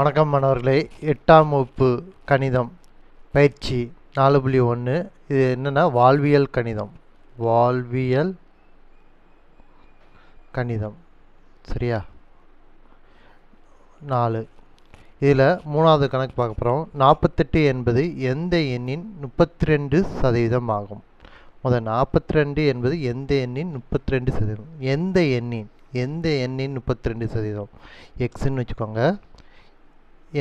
வணக்கம் மாணவர்களே, 8ஆம் வகுப்பு கணிதம் பயிற்சி 4.1. இது என்னன்னா வாழ்வியல் கணிதம் சரியா. 4 இதில் 3வது கணக்கு பார்க்க போகிறோம். 48 என்பது எந்த எண்ணின் 32% ஆகும். முதல் 42 என்பது எந்த எண்ணின் 32%, எந்த எண்ணின் 32%, எக்ஸ்ன்னு வச்சுக்கோங்க.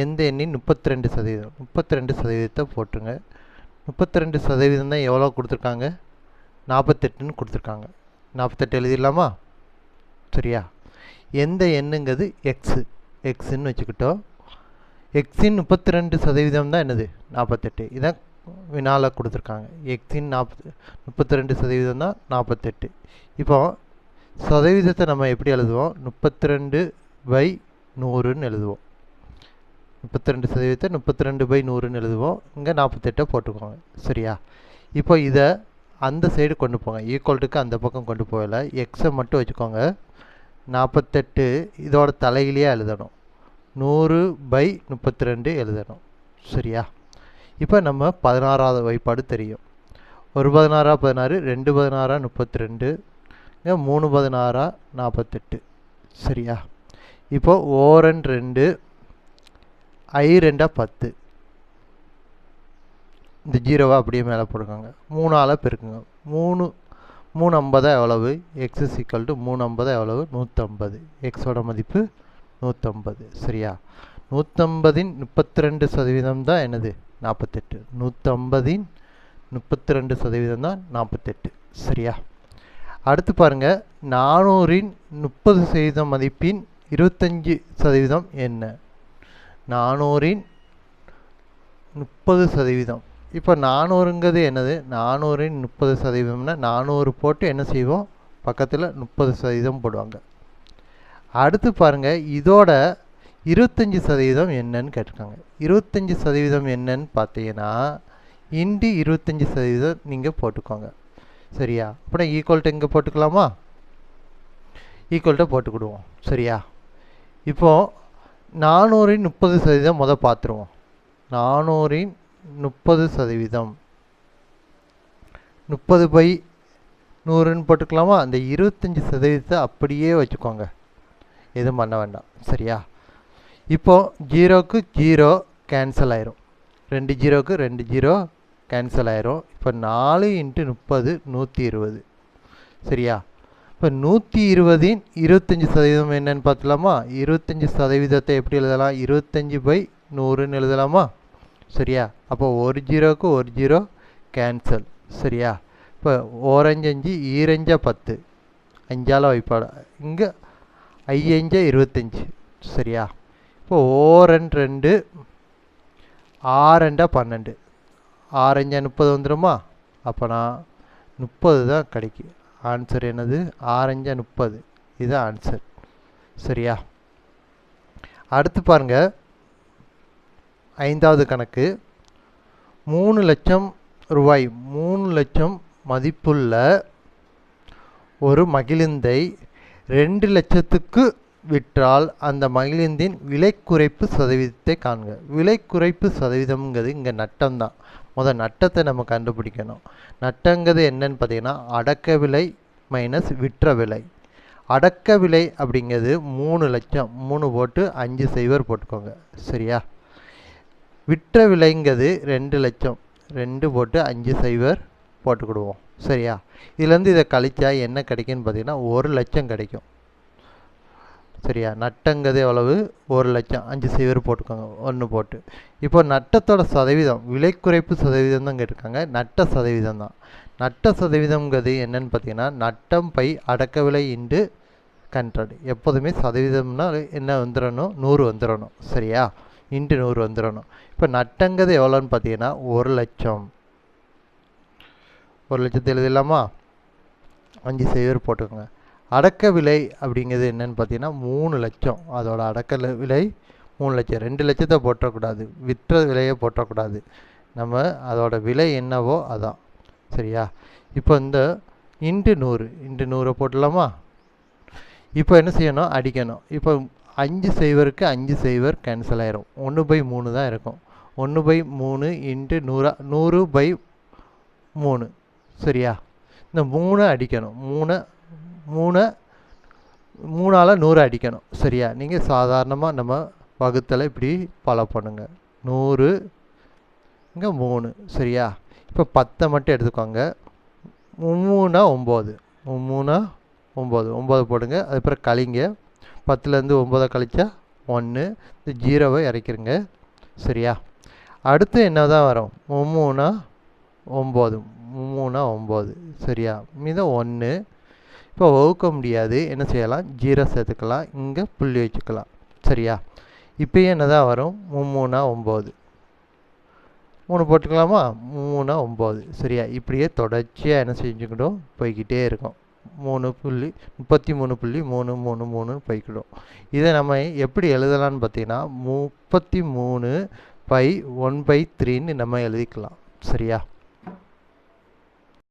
எந்த எண்ணின் 32% போட்டுருங்க. 32% தான் எவ்வளோ கொடுத்துருக்காங்க, 48ன்னு கொடுத்துருக்காங்க. 48 எழுதிடலாமா? சரியா. எந்த எண்ணுங்கிறது எக்ஸுன்னு வச்சுக்கிட்டோம். எக்ஸின் 32% தான் என்னது, 48. இதான் வினால கொடுத்துருக்காங்க. எக்ஸின் 32% தான் 48. இப்போ சதவீதத்தை நம்ம எப்படி எழுதுவோம், 32/100ன்னு எழுதுவோம். 32% 32/100ன்னு எழுதுவோம். இங்கே 48 போட்டுக்கோங்க. சரியா. இப்போ இதை அந்த சைடு கொண்டு போங்க, ஈக்குவல்ட்டுக்கு அந்த பக்கம் கொண்டு போகல. எக்ஸை மட்டும் வச்சுக்கோங்க. 48 இதோட தலையிலேயே எழுதணும். 100/32 எழுதணும். சரியா. இப்போ நம்ம 16வது வாய்ப்பாடு தெரியும். 1 16 16, 2 16 32, 3 16 48. சரியா. இப்போ ஓரன் 2, I 2 10. இந்த ஜீரோவை அப்படியே மேலே போடுங்க. 3ஆல் பெருக்குங்க. 350 எவ்வளவு, எக்ஸ் இஸ் ஈக்குவல் டு 350 எவ்வளவு, 150. எக்ஸோட மதிப்பு 150. சரியா. 150ன் 32% தான் என்னது, 48. 150ன் 32% தான் 48. சரியா. அடுத்து பாருங்கள், 400ன் 30% மதிப்பின் 25% என்ன? 400ன் 30%. இப்போ 400ங்கிறது என்னது, 400ன் 30%னா 400 போட்டு என்ன செய்வோம், பக்கத்தில் 30% போடுவாங்க. அடுத்து பாருங்கள், இதோட 25% என்னன்னு கேட்டிருக்காங்க. 25% என்னன்னு பார்த்தீங்கன்னா இன்டு 25% நீங்கள் போட்டுக்கோங்க. சரியா. அப்புறம் ஈக்குவல்ட்டு இங்கே போட்டுக்கலாமா, ஈக்குவல்ட்டை போட்டுக்கிடுவோம். சரியா. இப்போது 400ன் 30% முதல் பார்த்துருவோம். 400ன் 30%, 30/100ன்னு போட்டுக்கலாமா. அந்த 25% அப்படியே வச்சுக்கோங்க, எதுவும் பண்ண வேண்டாம். சரியா. இப்போது 0க்கு 0 கேன்சல் ஆயிரும், 2 0க்கு 2 0 கேன்சல் ஆயிரும். இப்போ 4 × 30 120. சரியா. இப்போ 120ன் 25% என்னன்னு பார்த்துலாமா. 25% எப்படி எழுதலாம், 25/100ன்னு எழுதலாமா. சரியா. அப்போ 1 0க்கு 1 0 கேன்சல். சரியா. இப்போ ஓரஞ்சு 5, ஈரஞ்சா 10, 5ஆல் வைப்பாடு, இங்கே 5 25. சரியா. இப்போ ஓரன் 2, 6 12, 6 30 வந்துடுமா. அப்போனா 30 தான் கிடைக்கும். ஆன்சர் என்னது, 6 30. இது ஆன்சர். சரியா. அடுத்து பாருங்கள், 5வது கணக்கு. 3 லட்சம் ரூபாய், 3 லட்சம் மதிப்புள்ள ஒரு மகிழுந்தை 2 லட்சத்துக்கு விற்றால் அந்த மகிழுந்தின் விலை குறைப்பு சதவீதத்தை காண்க. விலை குறைப்பு சதவீதம்ங்கிறது இங்கே நட்டம் தான். முதல் நட்டத்தை நம்ம கண்டுபிடிக்கணும். நட்டங்கிறது என்னன்னு பார்த்தீங்கன்னா அடக்க விலை மைனஸ் விற்ற விலை. அடக்க விலை அப்படிங்கிறது 3 லட்சம், 3 போட்டு 5 0 போட்டுக்கோங்க. சரியா. விற்ற விலைங்கிறது 2 லட்சம், 2 போட்டு 5 0 போட்டுக்கிடுவோம். சரியா. இதுலேருந்து இதை கழிச்சா என்ன கிடைக்குன்னு பார்த்தீங்கன்னா 1 லட்சம் கிடைக்கும். சரியா. நட்டங்கிறது எவ்வளவு, 1 லட்சம், 5 0 போட்டுக்கோங்க, 1 போட்டு. இப்போ நட்டத்தோட சதவீதம், விலை குறைப்பு சதவீதம் தான் கேட்டிருக்காங்க, நட்ட சதவீதம் தான். நட்ட சதவீதம்ங்கிறது என்னன்னு பார்த்தீங்கன்னா நட்டம் பை அடக்க விலை இன்டு 100. எப்போதுமே சதவீதம்னா என்ன வந்துடணும், 100 வந்துடணும். சரியா. இன்ட்டு 100 வந்துடணும். இப்போ நட்டங்கிறது எவ்வளோன்னு பார்த்தீங்கன்னா 1 லட்சம். 1 லட்சத்தை எழுதிடலாமா, 5 0 போட்டுக்கோங்க. அடக்க விலை அப்படிங்கிறது என்னன்னு பார்த்தீங்கன்னா 3 லட்சம். அதோட அடக்க விலை 3 லட்சம். 2 லட்சத்தை போட்டக்கூடாது, விற்ற விலையை போட்டக்கூடாது. நம்ம அதோட விலை என்னவோ அதான். சரியா. இப்போ இந்த இன்ட்டு 100 போட்டுடலாமா. இப்போ என்ன செய்யணும், அடிக்கணும். இப்போ 5 சைவருக்கு 5 சைவர் கேன்சல் ஆயிரும். 1/3 தான் இருக்கும். 1/3 இன்ட்டு 100/3 சரியா? இந்த 3 அடிக்கணும். 3ஆல் 100 அடிக்கணும் சரியா? நீங்கள் சாதாரணமாக நம்ம வகுத்தலை இப்படி ஃபாலோ பண்ணுங்க. 100 இங்கே 3 சரியா? இப்போ 10 மட்டும் எடுத்துக்கோங்க. 3 9 9 9 போடுங்க. அதுக்கப்புறம் கழிங்க. 10லேருந்து 9 கழிச்சா 1. இந்த 0வை இறக்கிருங்க சரியா? அடுத்து என்ன தான் வரும்? 3 9 3 9 சரியா? மீதம் 1. இப்போ வகுக்க முடியாது, என்ன செய்யலாம்? 0 சேர்த்துக்கலாம், இங்கே புள்ளி வச்சுக்கலாம் சரியா? இப்போயே என்ன தான் வரும்? 3 9 3 போட்டுக்கலாமா? 3 9 சரியா? இப்படியே தொடர்ச்சியாக என்ன செஞ்சுக்கிட்டோம்? போய்கிட்டே இருக்கும். 33.33 போய்க்கிடும். இதை நம்ம எப்படி எழுதலான்னு பார்த்தீங்கன்னா 33/1/3ன்னு நம்ம எழுதிக்கலாம் சரியா?